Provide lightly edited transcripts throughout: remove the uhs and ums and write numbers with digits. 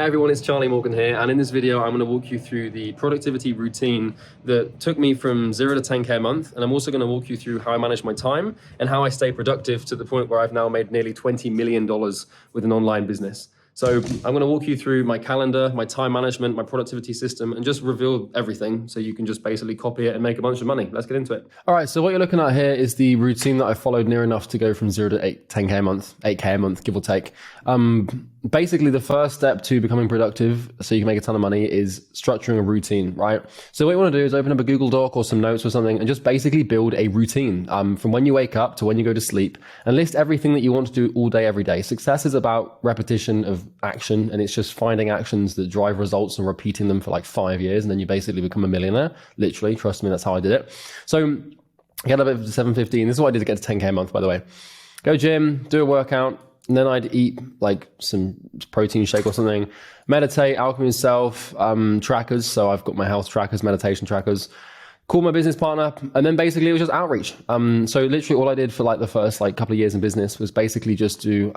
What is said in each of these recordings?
Hey everyone, it's Charlie Morgan here, and in this video I'm going to walk you through the productivity routine that took me from 0 to 10K a month, and I'm also going to walk you through how I manage my time and how I stay productive to the point where I've now made nearly $20 million with an online business. So I'm going to walk you through my calendar, my time management, my productivity system, and just reveal everything so you can just basically copy it and make a bunch of money. Let's get into it. All right, so what you're looking at here is the routine that I followed near enough to go from 0 to 10K a month, 8K a month, give or take. Basically, the first step to becoming productive so you can make a ton of money is structuring a routine, right? So what you want to do is open up a Google Doc or some notes or something and just basically build a routine from when you wake up to when you go to sleep and list everything that you want to do all day, every day. Success is about repetition of action, and it's just finding actions that drive results and repeating them for like 5 years, and then you basically become a millionaire. Literally, trust me, that's how I did it. So get up at 7:15. This is what I did to get to 10K a month, by the way. Go gym, do a workout, and then I'd eat like some protein shake or something, meditate, alchemy of self, trackers. So I've got my health trackers, meditation trackers, call my business partner, and then basically it was just outreach. So literally all I did for like the first like couple of years in business was basically just do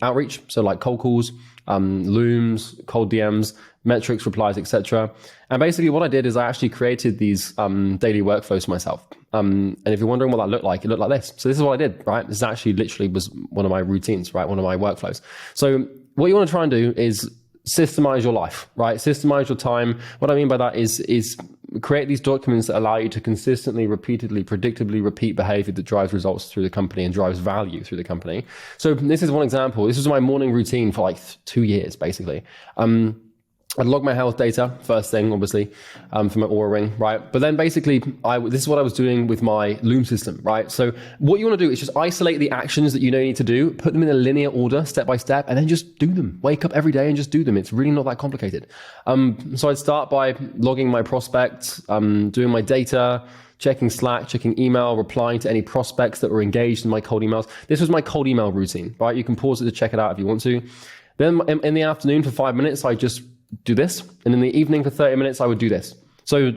outreach. So like cold calls, looms, cold DMs, metrics, replies, etc. And basically what I did is I actually created these daily workflows for myself. And if you're wondering what that looked like, it looked like this. So this is what I did, right? This actually literally was one of my routines, right? One of my workflows. So what you want to try and do is systemize your life, right? Systemize your time. What I mean by that is create these documents that allow you to consistently, repeatedly, predictably repeat behavior that drives results through the company and drives value through the company. So this is one example. This was my morning routine for like 2 years, basically. I'd log my health data first thing, obviously, for my Aura ring, right? But then basically, this is what I was doing with my loom system, right? So what you want to do is just isolate the actions that you know you need to do, put them in a linear order, step by step, and then just do them. Wake up every day and just do them. It's really not that complicated. So I'd start by logging my prospects, doing my data, checking Slack, checking email, replying to any prospects that were engaged in my cold emails. This was my cold email routine, right? You can pause it to check it out if you want to. Then in the afternoon for 5 minutes, I just do this, and in the evening for 30 minutes I would do this. So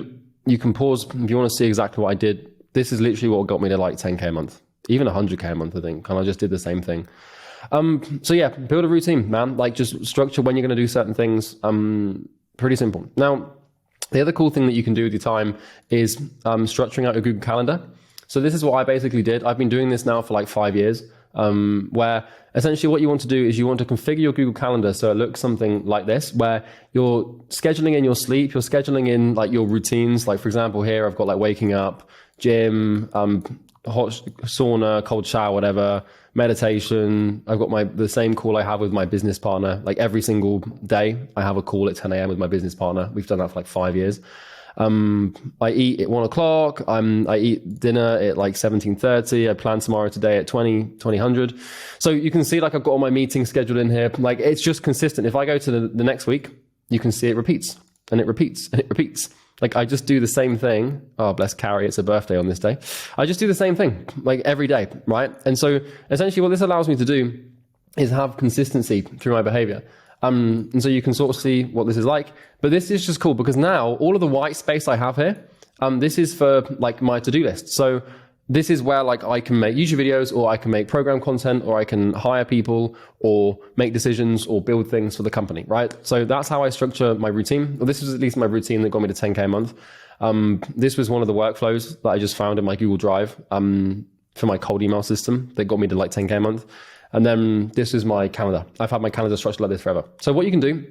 you can pause if you want to see exactly what I did. This is literally what got me to like 10K a month, even 100K a month, I think, and I just did the same thing. So yeah, build a routine, man. Like just structure when you're going to do certain things. Pretty simple. Now the other cool thing that you can do with your time is structuring out your Google Calendar. So this is what I basically did. I've been doing this now for like 5 years, where essentially what you want to do is you want to configure your Google Calendar so it looks something like this, where you're scheduling in your sleep, you're scheduling in like your routines. Like for example, here I've got like waking up, gym, hot sauna, cold shower, whatever, meditation. I've got the same call I have with my business partner. Like every single day I have a call at 10 a.m. with my business partner. We've done that for like 5 years. I eat at 1 o'clock. I eat dinner at like 17:30. I plan tomorrow today at 20:00. So you can see like I've got all my meetings scheduled in here. Like it's just consistent. If I go to the next week, you can see it repeats and it repeats and it repeats. Like I just do the same thing. Oh, bless Carrie, it's her birthday on this day. I just do the same thing like every day, right? And so essentially what this allows me to do is have consistency through my behavior. And so you can sort of see what this is like, but this is just cool because now all of the white space I have here, this is for like my to-do list. So this is where like I can make YouTube videos, or I can make program content, or I can hire people or make decisions or build things for the company, right? So that's how I structure my routine. Well, this was at least my routine that got me to 10K a month. This was one of the workflows that I just found in my Google Drive, for my cold email system that got me to like 10K a month. And then this is my calendar. I've had my calendar structured like this forever. So what you can do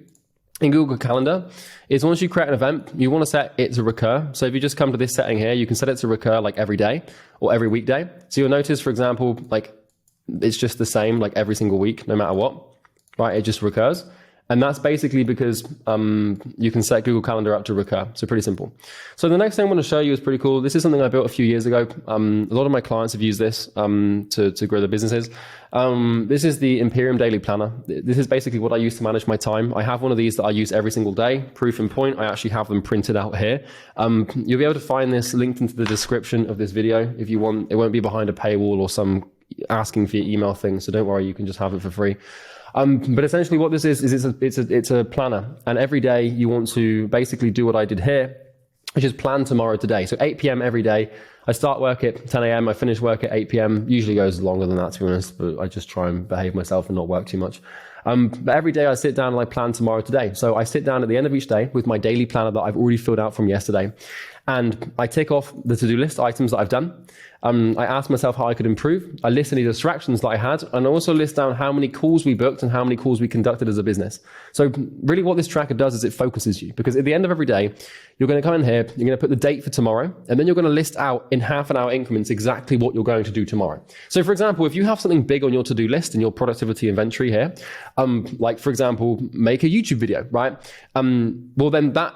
in Google Calendar is once you create an event, you want to set it to recur. So if you just come to this setting here, you can set it to recur like every day or every weekday. So you'll notice, for example, like it's just the same like every single week, no matter what, right? It just recurs. And that's basically because you can set Google Calendar up to recur. So pretty simple. So the next thing I want to show you is pretty cool. This is something I built a few years ago. A lot of my clients have used this to grow their businesses. This is the Imperium Daily Planner. This is basically what I use to manage my time. I have one of these that I use every single day. Proof in point, I actually have them printed out here. You'll be able to find this linked into the description of this video if you want. It won't be behind a paywall or some asking for your email thing. So don't worry, you can just have it for free. But essentially what this is it's a planner, and every day you want to basically do what I did here, which is plan tomorrow today. So 8 p.m. every day. I start work at 10 a.m. I finish work at 8 p.m. Usually goes longer than that, to be honest, but I just try and behave myself and not work too much. But every day I sit down and I plan tomorrow today. So I sit down at the end of each day with my daily planner that I've already filled out from yesterday. And I tick off the to-do list items that I've done. I ask myself how I could improve. I list any distractions that I had, and I also list down how many calls we booked and how many calls we conducted as a business. So really what this tracker does is it focuses you, because at the end of every day, you're going to come in here, you're going to put the date for tomorrow, and then you're going to list out in half-an-hour increments exactly what you're going to do tomorrow. So for example, if you have something big on your to-do list in your productivity inventory here, like for example, make a YouTube video, right? Well then that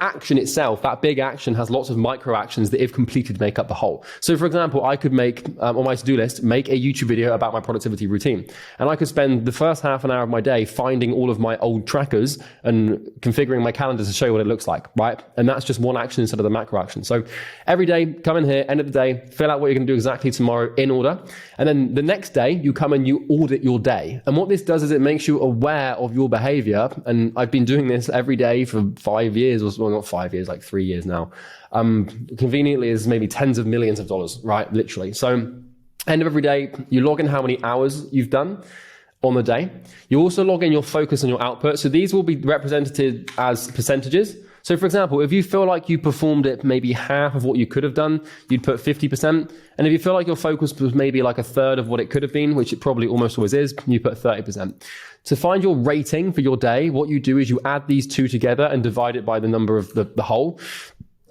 action itself, that big action, has lots of micro actions that if completed make up the whole. So for example, I could make, on my to-do list, make a YouTube video about my productivity routine. And I could spend the first half an hour of my day finding all of my old trackers and configuring my calendar to show you what it looks like, right? And that's just one action instead of the macro action. So every day, come in here, end of the day, fill out what you're going to do exactly tomorrow in order. And then the next day, you come and you audit your day. And what this does is it makes you aware of your behavior. And I've been doing this every day for 5 years, well, not 5 years, like 3 years now. Conveniently is maybe tens of millions of dollars, right? Literally. So end of every day, you log in how many hours you've done on the day. You also log in your focus and your output. So these will be represented as percentages. So for example, if you feel like you performed it maybe half of what you could have done, you'd put 50%. And if you feel like your focus was maybe like a third of what it could have been, which it probably almost always is, you put 30%. To find your rating for your day, what you do is you add these two together and divide it by the number of the whole.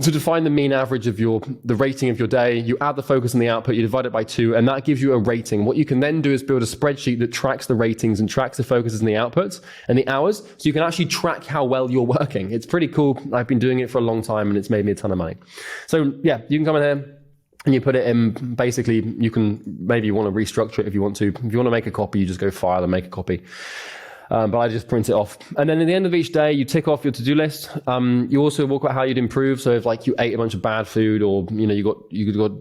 So to find the mean average of the rating of your day, you add the focus and the output, you divide it by 2, and that gives you a rating. What you can then do is build a spreadsheet that tracks the ratings and tracks the focuses and the outputs and the hours, so you can actually track how well you're working. It's pretty cool. I've been doing it for a long time and it's made me a ton of money. So yeah, you can come in here and you put it in. Basically, you can, maybe you want to restructure it if you want to. If you want to make a copy, you just go file and make a copy. But I just print it off. And then at the end of each day, you tick off your to-do list. You also walk about how you'd improve. So if like you ate a bunch of bad food, or you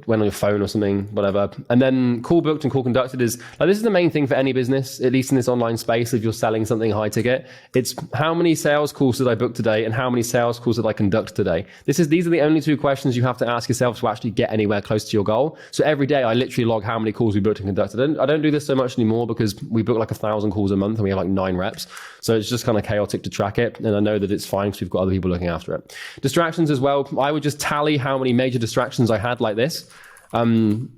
went on your phone or something, whatever. And then call booked and call conducted is like, this is the main thing for any business, at least in this online space. If you're selling something high ticket, it's how many sales calls did I book today and how many sales calls did I conduct today? These are the only two questions you have to ask yourself to actually get anywhere close to your goal. So every day I literally log how many calls we booked and conducted. I don't do this so much anymore because we book like 1,000 calls a month and we have like 9 reps. So it's just kind of chaotic to track it. And I know that it's fine because we've got other people looking after it. Distractions as well. I would just tally how many major distractions I had like this. And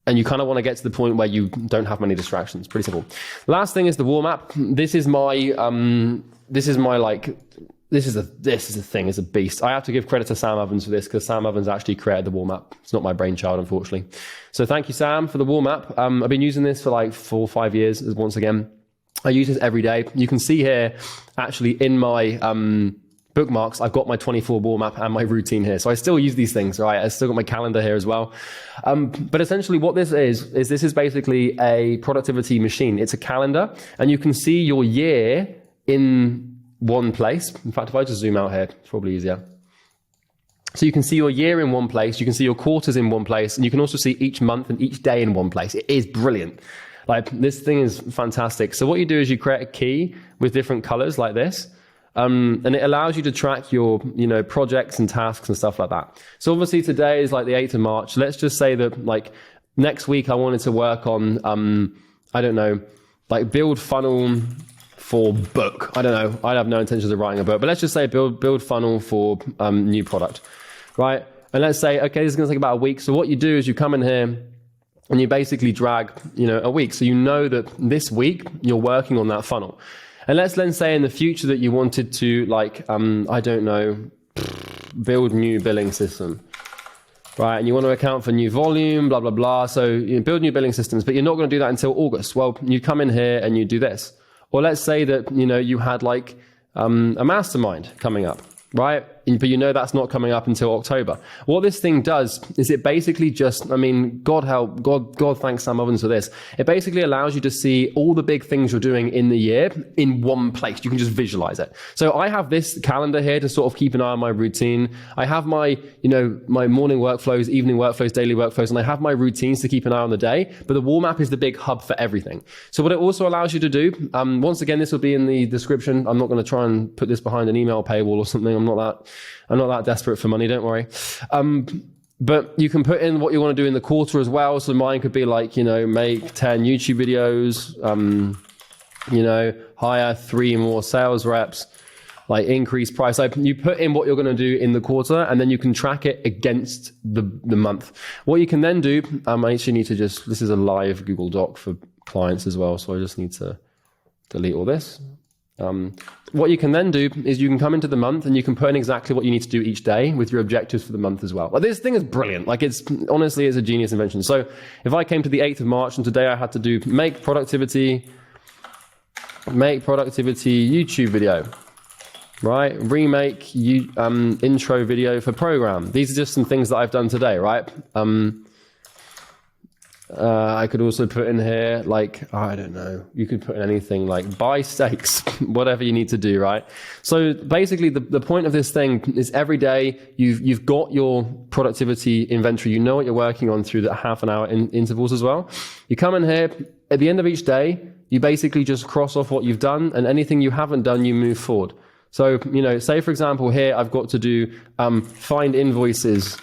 you kind of want to get to the point where you don't have many distractions. Pretty simple. Last thing is the warm up. This is a thing. It's a beast. I have to give credit to Sam Ovens for this because Sam Ovens actually created the warm up. It's not my brainchild, unfortunately. So thank you, Sam, for the warm up. I've been using this for like 4 or 5 years. Once again, I use this every day. You can see here, actually, in my bookmarks, I've got my 24 warm up and my routine here. So I still use these things, right? I still got my calendar here as well. But essentially what this is this is basically a productivity machine. It's a calendar, and you can see your year in one place. In fact, if I just zoom out here, it's probably easier. So you can see your year in one place. You can see your quarters in one place. And you can also see each month and each day in one place. It is brilliant. Like, this thing is fantastic. So what you do is you create a key with different colors like this. And it allows you to track your, projects and tasks and stuff like that. So obviously today is like the 8th of March. Let's just say that like next week I wanted to work on, build funnel for book. I don't know. I have no intentions of writing a book, but let's just say build funnel for new product, right? And let's say, okay, this is going to take about a week. So what you do is you come in here and you basically drag, a week. So you know that this week you're working on that funnel. And let's then say in the future that you wanted to build new billing system, right? And you want to account for new volume, blah, blah, blah. So you build new billing systems, but you're not going to do that until August. Well, you come in here and you do this. Or let's say that, you had a mastermind coming up, right? But that's not coming up until October. What this thing does is it basically just, God thanks Sam Ovens for this. It basically allows you to see all the big things you're doing in the year in one place. You can just visualize it. So I have this calendar here to sort of keep an eye on my routine. I have my, my morning workflows, evening workflows, daily workflows, and I have my routines to keep an eye on the day. But the wall map is the big hub for everything. So what it also allows you to do, once again, this will be in the description. I'm not going to try and put this behind an email paywall or something. I'm not that desperate for money, don't worry. But you can put in what you want to do in the quarter as well. So mine could be like, make 10 YouTube videos. you know, hire 3 more sales reps, like increase price. Like you put in what you're going to do in the quarter, and then you can track it against the month. What you can then do, I actually need to just, this is a live Google Doc for clients as well, so I just need to delete all this. What you can then do is you can come into the month and you can put in exactly what you need to do each day with your objectives for the month as well. Like this thing is brilliant. Like it's honestly is a genius invention. So if I came to the 8th of March and today I had to do make productivity YouTube video, right? Remake intro video for program. These are just some things that I've done today, right? I could also put in here, like, I don't know, you could put in anything like buy steaks, whatever you need to do, right? So basically the point of this thing is every day you've got your productivity inventory, you know what you're working on through the half an hour intervals as well. You come in here, at the end of each day, you basically just cross off what you've done, and anything you haven't done, you move forward. So, you know, say for example here, I've got to do find invoices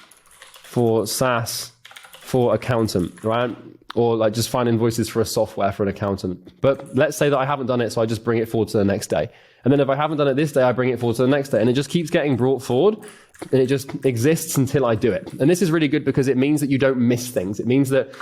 for SaaS for accountant, right? Or like just find invoices for a software for an accountant. But let's say that I haven't done it, so I just bring it forward to the next day. And then if I haven't done it this day, I bring it forward to the next day. And it just keeps getting brought forward, and it just exists until I do it. And this is really good because it means that you don't miss things. It means that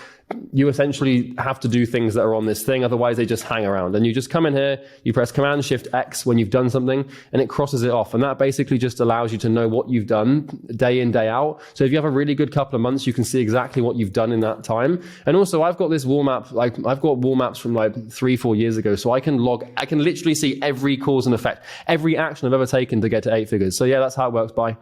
you essentially have to do things that are on this thing, otherwise they just hang around. And you just come in here, you press Command Shift X when you've done something, and it crosses it off. And that basically just allows you to know what you've done day in, day out. So if you have a really good couple of months, you can see exactly what you've done in that time. And also I've got this wall map, like I've got wall maps from like 3-4 years ago, so I can literally see every cause and effect, every action I've ever taken to get to 8 figures. So yeah, that's how it works. Bye.